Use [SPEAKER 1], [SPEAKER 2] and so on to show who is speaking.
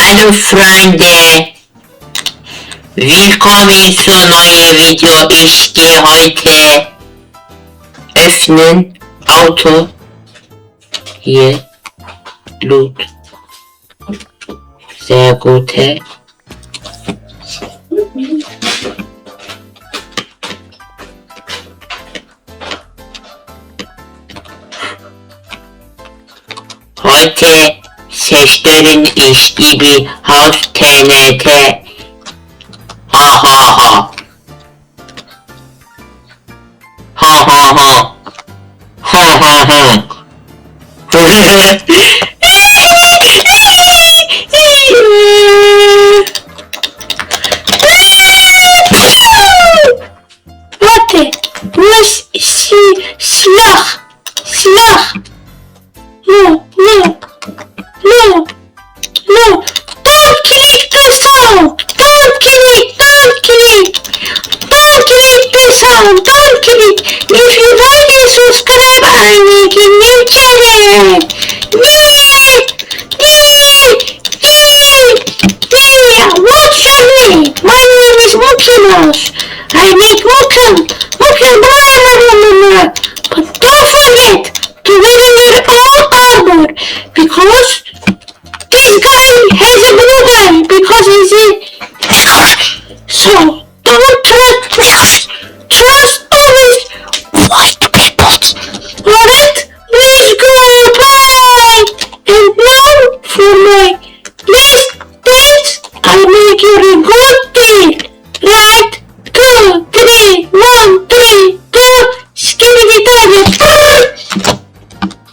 [SPEAKER 1] Hallo Freunde, willkommen zur neuen Video. Ich gehe heute öffnen Auto. Hier, Loot. Sehr gute. Heute zerstören ich gibi Haus TNT. Ha ha ha. Ha ha ha. Ha ha ha.
[SPEAKER 2] Warte, was Schlag. No. Don't click the sound. Don't click the sound.